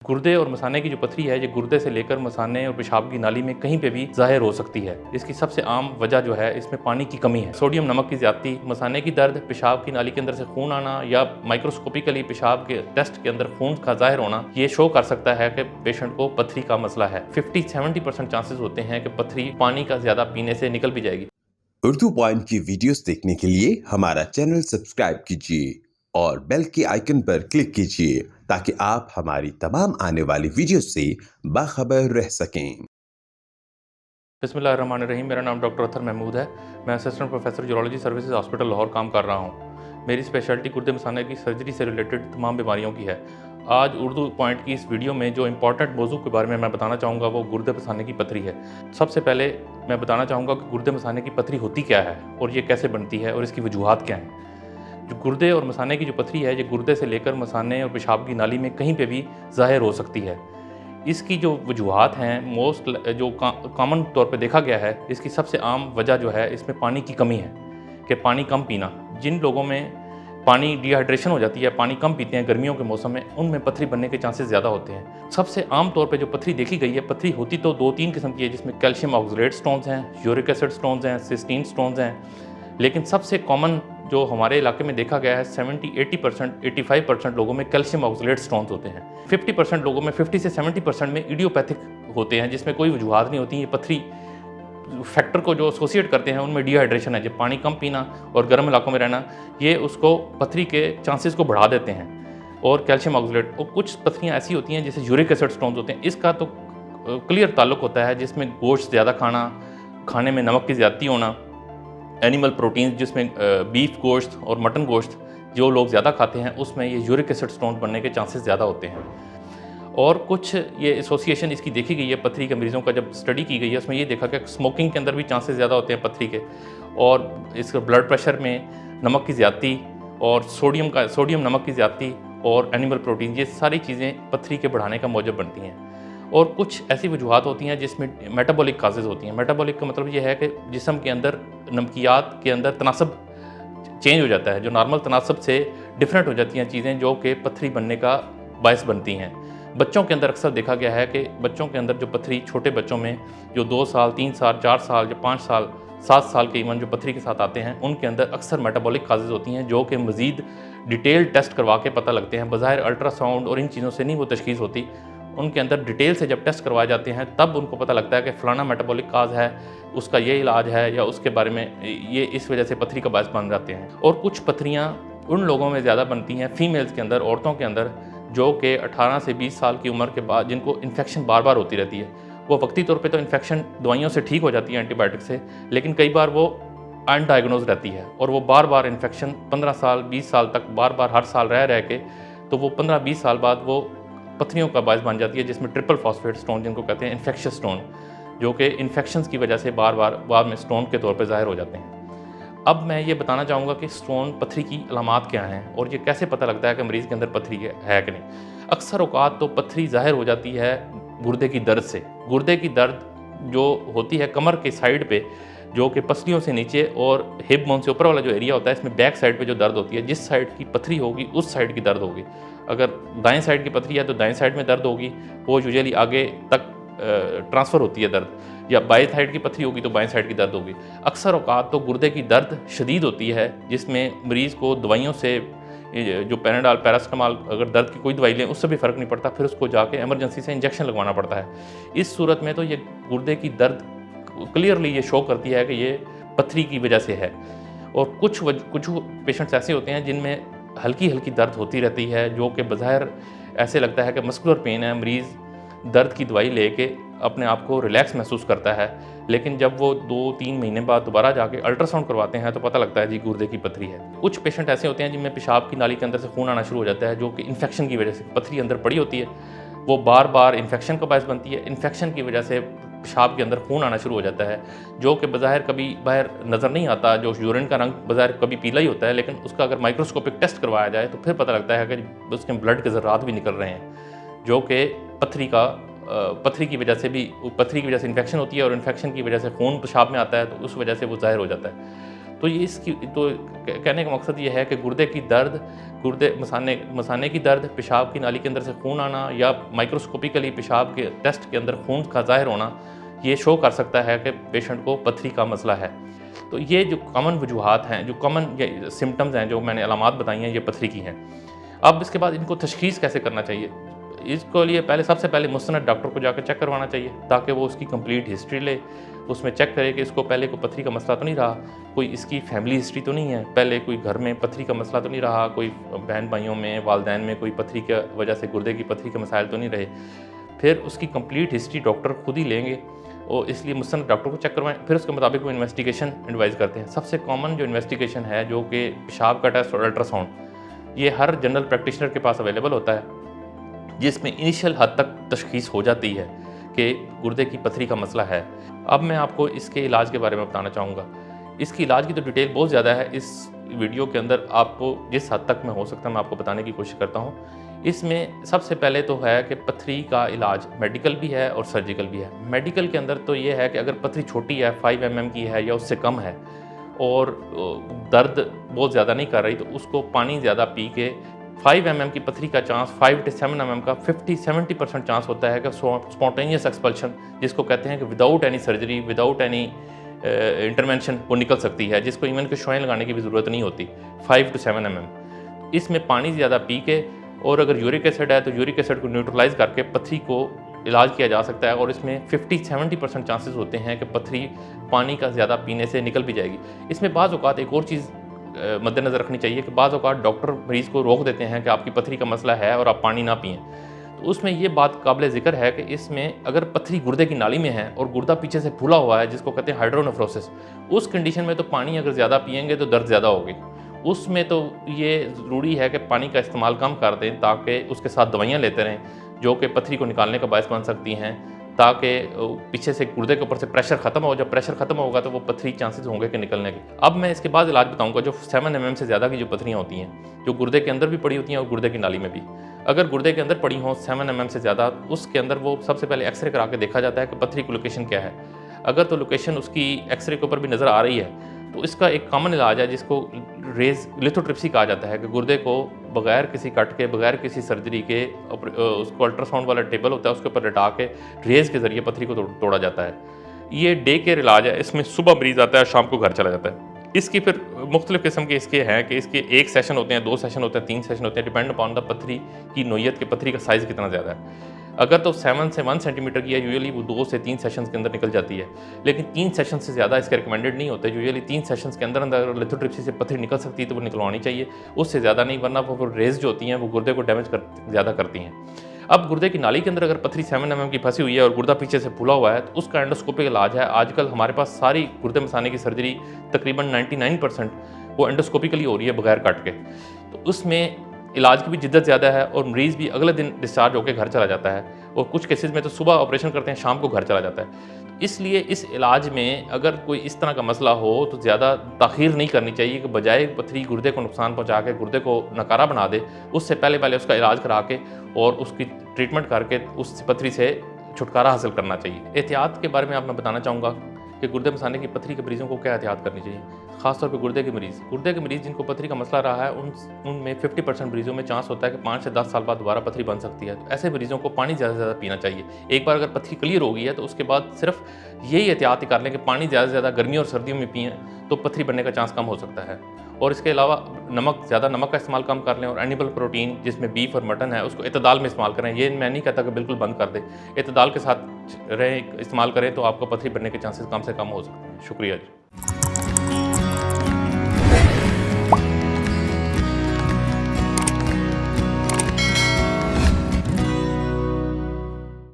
गुर्दे और मसाने की जो पथरी है, ये गुर्दे से लेकर मसाने और पेशाब की नाली में कहीं पे भी ज़ाहिर हो सकती है। इसकी सबसे आम वजह जो है, इसमें पानी की कमी है। सोडियम नमक की ज़्यादती, मसाने की दर्द, पेशाब की नाली के अंदर से खून आना या माइक्रोस्कोपिकली पेशाब के टेस्ट के अंदर खून का ज़ाहिर होना, ये शो कर सकता है कि पेशेंट को पथरी का मसला है। 50-70% चांसेस होते हैं कि पथरी पानी का ज़्यादा पीने से निकल भी जाएगी। उर्दू पॉइंट की वीडियोस देखने के लिए हमारा चैनल सब्सक्राइब कीजिए और बेल के आइकन पर क्लिक कीजिए ताकि आप हमारी तमाम आने वाली वीडियोस से बाखबर रह सकें। बिस्मिल्लाहिर्रहमानिर्रहीम। मेरा नाम डॉक्टर अतर महमूद है। मैं assistant professor urology services hospital Lahore काम कर रहा हूँ। मेरी स्पेशलिटी गुर्दे मसाने की सर्जरी से रिलेटेड तमाम बीमारियों की है। आज उर्दू पॉइंट की इस वीडियो में जो इंपॉर्टेंट मौजू के बारे में मैं बताना चाहूँगा वो गुर्दे मसाने की पथरी है। सबसे पहले मैं बताना चाहूँगा कि गुर्दे मसाने की पथरी होती क्या है और ये कैसे बनती है और इसकी वजूहात क्या हैं। जो गुर्दे और मसाने की जो पथरी है, ये गुर्दे से लेकर मसाने और पेशाब की नाली में कहीं पे भी ज़ाहिर हो सकती है। इसकी जो वजूहात हैं, जो कॉमन तौर पे देखा गया है, इसकी सबसे आम वजह जो है, इसमें पानी की कमी है कि पानी कम पीना। जिन लोगों में पानी डिहाइड्रेशन हो जाती है, पानी कम पीते हैं गर्मियों के मौसम में, उनमें पथरी बनने के चांसेस ज़्यादा होते हैं। सबसे आम तौर पे जो पथरी देखी गई है, पथरी होती तो 2-3 किस्म की है, जिसमें कैल्शियम ऑक्सलेट स्टोन्स हैं, यूरिक एसिड स्टोन्स हैं, सिस्टीन स्टोन्स हैं। लेकिन सबसे कॉमन जो हमारे इलाके में देखा गया है, 70-80%, 85% लोगों में कैल्शियम ऑक्सलेट स्टोन्स होते हैं। 50% लोगों में, 50 से 70% में इडियोपैथिक होते हैं, जिसमें कोई वजूहात नहीं होती। ये पथरी फैक्टर को जो एसोसिएट करते हैं, उनमें डिहाइड्रेशन है, जब पानी कम पीना और गर्म इलाकों में रहना, ये उसको पथरी के चांसेस को बढ़ा देते हैं। और कैल्शियम ऑक्सलेट और कुछ पथरियाँ ऐसी होती हैं जैसे यूरिक एसिड स्टोन्स होते हैं, इसका तो क्लियर ताल्लुक होता है, जिसमें गोश्त ज़्यादा खाना, खाने में नमक की ज़्यादती होना, एनिमल प्रोटीन्स जिसमें बीफ गोश्त और मटन गोश्त जो लोग ज़्यादा खाते हैं, उसमें ये यूरिक एसिड स्टोन बनने के चांसेस ज़्यादा होते हैं। और कुछ ये एसोसिएशन इसकी देखी गई है पथरी के मरीज़ों का, जब स्टडी की गई है उसमें ये देखा कि स्मोकिंग के अंदर भी चांसेस ज़्यादा होते हैं पथरी के, और इसका ब्लड प्रेशर में नमक की ज़्यादती और सोडियम नमक की ज़्यादती और एनिमल प्रोटीन, ये सारी चीज़ें पथरी के बढ़ाने का मौजब बनती हैं। और कुछ ऐसी वजूहात होती हैं जिसमें मेटाबॉलिक काजेज़ होती हैं। मेटाबॉलिक का मतलब ये है कि जिस्म के अंदर नमकियात के अंदर तनासब चेंज हो जाता है, जो नॉर्मल तनासब से डिफरेंट हो जाती हैं चीज़ें, जो कि पथरी बनने का बायस बनती हैं। बच्चों के अंदर अक्सर देखा गया है कि बच्चों के अंदर जो पथरी, छोटे बच्चों में जो 2 साल, 3 साल, 4 साल या 5 साल, 7 साल के इवन जो पथरी के साथ आते हैं, उनके अंदर अक्सर मेटाबॉलिक काजेज़ होती हैं, जो कि मज़ीद डिटेल टेस्ट करवा के पता लगते हैं। बज़ाहिर अल्ट्रासाउंड और इन चीज़ों से नहीं वो तशख़ीस होती। उनके अंदर डिटेल से जब टेस्ट करवाए जाते हैं, तब उनको पता लगता है कि फ़लाना मेटाबॉलिक काज़ है, उसका ये इलाज है, या उसके बारे में ये इस वजह से पथरी का बायस बन जाते हैं। और कुछ पथरियाँ उन लोगों में ज़्यादा बनती हैं, फीमेल्स के अंदर, औरतों के अंदर, जो कि 18 से 20 साल की उम्र के बाद जिनको इन्फेक्शन बार-बार होती रहती है। वो वक्ती तौर पे तो इन्फेक्शन दवाइयों से ठीक हो जाती है, एंटीबायोटिक से, लेकिन कई बार वो अनडायग्नोज रहती है और वो बार-बार इन्फेक्शन 15 साल, 20 साल तक बार-बार हर साल रह के, तो वो 15-20 साल बाद वो पथरियों का बायस बन जाती है, जिसमें ट्रिपल फॉस्फेट स्टोन जिनको कहते हैं, इन्फेक्शियस स्टोन, जो कि इन्फेक्शंस की वजह से बार-बार बाद में स्टोन के तौर पे ज़ाहिर हो जाते हैं। अब मैं ये बताना चाहूँगा कि स्टोन पथरी की अलामात क्या हैं और ये कैसे पता लगता है कि मरीज़ के अंदर पथरी है कि नहीं। अक्सर औक़ात तो पथरी ज़ाहिर हो जाती है गुर्दे की दर्द से। गुर्दे की दर्द जो होती है कमर के साइड पे, जो कि पसलियों से नीचे और हिप बोन से ऊपर वाला जो एरिया होता है, इसमें बैक साइड पे जो दर्द होती है, जिस साइड की पथरी होगी उस साइड की दर्द होगी। अगर दाएं साइड की पथरी है तो दाएं साइड में दर्द होगी, वो यूजुअली आगे तक ट्रांसफ़र होती है दर्द, या बाएं साइड की पथरी होगी तो बाएं साइड की दर्द होगी। अक्सर औक़ात तो गुर्दे की दर्द शदीद होती है, जिसमें मरीज़ को दवाइयों से, जो पैराडाल, पैरासिटामॉल, अगर दर्द की कोई दवाई लें उससे भी फ़र्क नहीं पड़ता, फिर उसको जाके एमरजेंसी से इंजेक्शन लगवाना पड़ता है। इस सूरत में तो ये गुर्दे की दर्द क्लियरली ये शो करती है कि ये पथरी की वजह से है। और कुछ पेशेंट्स ऐसे होते हैं जिनमें हल्की-हल्की दर्द होती रहती है, जो कि बज़ाहिर ऐसे लगता है कि मस्कुलर पेन है, मरीज़ दर्द की दवाई लेके अपने आप को रिलैक्स महसूस करता है, लेकिन जब वो 2-3 महीने बाद दोबारा जाके अल्ट्रासाउंड करवाते हैं तो पता लगता है जी गुर्दे की पथरी है। कुछ पेशेंट ऐसे होते हैं जिनमें पेशाब की नाली के अंदर से खून आना शुरू हो जाता है, जो कि इन्फेक्शन की वजह से, पथरी अंदर पड़ी होती है, वो बार-बार इन्फेक्शन का बायस बनती है। इन्फेक्शन की वजह से पेशाब के अंदर खून आना शुरू हो जाता है, जो कि बज़ाहिर कभी बाहर नज़र नहीं आता। जो यूरिन का रंग बज़ाहिर कभी पीला ही होता है, लेकिन उसका अगर माइक्रोस्कोपिक टेस्ट करवाया जाए तो फिर पता लगता है कि उसके ब्लड के ज़र्रात भी निकल रहे हैं, जो कि पथरी की वजह से इन्फेक्शन होती है, और इन्फेक्शन की वजह से खून पेशाब में आता है, तो उस वजह से वो ज़ाहिर हो जाता है। तो ये इसकी तो कहने का मकसद ये है कि गुर्दे की दर्द, गुर्दे मसाने की दर्द, पेशाब की नाली के अंदर से खून आना या माइक्रोस्कोपिकली पेशाब के टेस्ट के अंदर खून का ज़ाहिर होना, ये शो कर सकता है कि पेशेंट को पथरी का मसला है। तो ये जो कॉमन वजूहात हैं, जो कॉमन ये सिम्टम्स हैं, जो मैंने अलामात बताई हैं, ये पथरी की हैं। अब इसके बाद इनको तशख़ीस कैसे करना चाहिए? इसको लिए सबसे पहले मुस्तनद डॉक्टर को जाकर चेक करवाना चाहिए, ताकि वो उसकी कंप्लीट हिस्ट्री ले, उसमें चेक करे कि इसको पहले कोई पथरी का मसला तो नहीं रहा, कोई इसकी फैमिली हिस्ट्री तो नहीं है, पहले कोई घर में पथरी का मसला तो नहीं रहा, कोई बहन भाइयों में, वालदैन में कोई पथरी की वजह से गुर्दे की पथरी के मसाइल तो नहीं रहे। फिर उसकी कंप्लीट हिस्ट्री डॉक्टर खुद ही लेंगे और इसलिए मुस्तनद डॉक्टर को चेक करवाएं। फिर उसके मुताबिक वो इन्वेस्टिगेशन एडवाइस करते हैं। सबसे कॉमन जो इन्वेस्टिगेशन है, जो कि पेशाब का टेस्ट और अल्ट्रासाउंड, ये हर जनरल प्रैक्टिशनर के पास अवेलेबल होता है, जिसमें इनिशियल हद तक तशख़ीस हो जाती है कि गुर्दे की पथरी का मसला है। अब मैं आपको इसके इलाज के बारे में बताना चाहूँगा। इसकी इलाज की तो डिटेल बहुत ज़्यादा है, इस वीडियो के अंदर आपको जिस हद तक मैं हो सकता है मैं आपको बताने की कोशिश करता हूँ। इसमें सबसे पहले तो है कि पथरी का इलाज मेडिकल भी है और सर्जिकल भी है। मेडिकल के अंदर तो ये है कि अगर पथरी छोटी है, 5 mm की है या उससे कम है और दर्द बहुत ज़्यादा नहीं कर रही, तो उसको पानी ज़्यादा पी के 5 mm की पथरी का चांस 5 to 7 mm का 50-70% चांस होता है कि स्पॉन्टेनियस एक्सपल्शन, जिसको कहते हैं कि without any surgery, without any intervention वो निकल सकती है, जिसको इवन के शुआएं लगाने की भी ज़रूरत नहीं होती। 5 to 7 mm इसमें पानी ज़्यादा पी के, और अगर यूरिक एसिड है तो यूरिक एसिड को न्यूट्रलाइज करके पथरी को इलाज किया जा सकता है। और इसमें 50-70% चांसेस होते हैं कि पथरी पानी का ज़्यादा पीने से निकल भी जाएगी। इसमें बाज़ औक़ात एक और चीज़ मद्देनज़र रखनी चाहिए कि बाज़ औक़ात डॉक्टर मरीज़ को रोक देते हैं कि आपकी पथरी का मसला है और आप पानी ना पिएँ। तो उसमें ये बात काबिल ज़िक्र है कि इसमें अगर पथरी गुर्दे की नाली में है और गुर्दा पीछे से फूला हुआ है, जिसको कहते हैं हाइड्रोनेफ्रोसिस, उस कंडीशन में तो पानी अगर ज़्यादा पिएंगे तो दर्द ज़्यादा होगी। उसमें तो ये ज़रूरी है कि पानी का इस्तेमाल कम कर दें, ताकि उसके साथ दवाइयाँ लेते रहें जो कि पथरी को निकालने का बायस बन सकती हैं, ताकि पीछे से गुर्दे के ऊपर से प्रेशर ख़त्म हो। जब प्रेशर ख़त्म होगा तो वो पथरी चांसेस होंगे कि निकलने के। अब मैं इसके बाद इलाज बताऊंगा जो 7 mm से ज़्यादा की जो पथरियाँ होती हैं, जो गुर्दे के अंदर भी पड़ी होती हैं और गुर्दे की नाली में भी। अगर गुर्दे के अंदर पड़ी हों 7 mm से ज़्यादा, उसके अंदर वो सबसे पहले एक्सरे करा के देखा जाता है कि पथरी की लोकेशन क्या है। अगर तो लोकेशन उसकी एक्सरे के ऊपर भी नज़र आ रही है, तो इसका एक कॉमन इलाज है जिसको लिथोट्रिप्सी कहा जाता है, कि गुर्दे को बगैर किसी कट के, बगैर किसी सर्जरी के, उसको अल्ट्रासाउंड वाला टेबल होता है उसके ऊपर लटा के रेज़ के ज़रिए पथरी को तोड़ा जाता है। ये डे केयर इलाज है। इसमें सुबह मरीज़ आता है, शाम को घर चला जाता है। इसकी फिर मुख्तलिफ़ किस्म के इसके हैं कि इसके 1 सेशन होते हैं, 2 सेशन होते हैं, 3 सेशन होते हैं, डिपेंड अपॉन द पथरी की नोयत के पथरी का साइज़ कितना ज़्यादा है। अगर तो 7 से 1 सेंटीमीटर की है, यूजुअली वो 2 से 3 सेशंस के अंदर निकल जाती है, लेकिन 3 सेशन से ज़्यादा इसके रिकमेंडेड नहीं होते। यूजुअली 3 सेशंस के अंदर अगर लिथोट्रिप्सी से पथरी निकल सकती है तो वो निकलवानी चाहिए, उससे ज़्यादा नहीं, वरना वो रेज़ जो होती हैं वो गुर्दे को डैमेज ज़्यादा करती हैं। अब गुर्दे की नाली के अंदर अगर पथरी 7 mm की फंसी हुई है और गुर्दा पीछे से फूला हुआ है, तो उसका एंडोस्कोपिक इलाज है। आजकल हमारे पास सारी गुर्दे मसाने की सर्जरी तकरीबन 99% वो एंडोस्कोपिकली हो रही है, बगैर कट के। तो उसमें इलाज की भी जिद्दत ज़्यादा है और मरीज़ भी अगले दिन डिस्चार्ज होकर घर चला जाता है, और कुछ केसेस में तो सुबह ऑपरेशन करते हैं, शाम को घर चला जाता है। इसलिए इस इलाज में अगर कोई इस तरह का मसला हो तो ज़्यादा ताख़ीर नहीं करनी चाहिए, कि बजाय पथरी गुर्दे को नुकसान पहुंचा के गुर्दे को नकारा बना दे, उससे पहले उसका इलाज करा के और उसकी ट्रीटमेंट करके उस पथरी से छुटकारा हासिल करना चाहिए। एहतियात के बारे में आप मैं बताना चाहूँगा कि गुर्दे मसाने की पथरी के मरीज़ों को क्या एहतियात करनी चाहिए। ख़ासतौर पे गुर्दे के मरीज़ जिनको पथरी का मसला रहा है, उनमें 50% मरीज़ों में चांस होता है कि 5 से 10 साल बाद दोबारा पथरी बन सकती है। तो ऐसे मरीज़ों को पानी ज़्यादा से ज़्यादा पीना चाहिए। एक बार अगर पथरी क्लियर हो गई है तो उसके बाद सिर्फ यही एहतियात कर लें कि पानी ज़्यादा से ज़्यादा गर्मियों और सर्दियों में पिएँ, तो पथरी बनने का चांस कम हो सकता है। और इसके अलावा ज़्यादा नमक का इस्तेमाल कम कर लें, और एनिमल प्रोटीन जिसमें बीफ और मटन है उसको इत्तेदाल में इस्तेमाल करें। ये मैं नहीं कहता कि बिल्कुल बंद कर दें, इत्तेदाल के साथ इस्तेमाल करें तो आपको पथरी बनने के चांसेस कम से कम हो सकते हैं। शुक्रिया जी।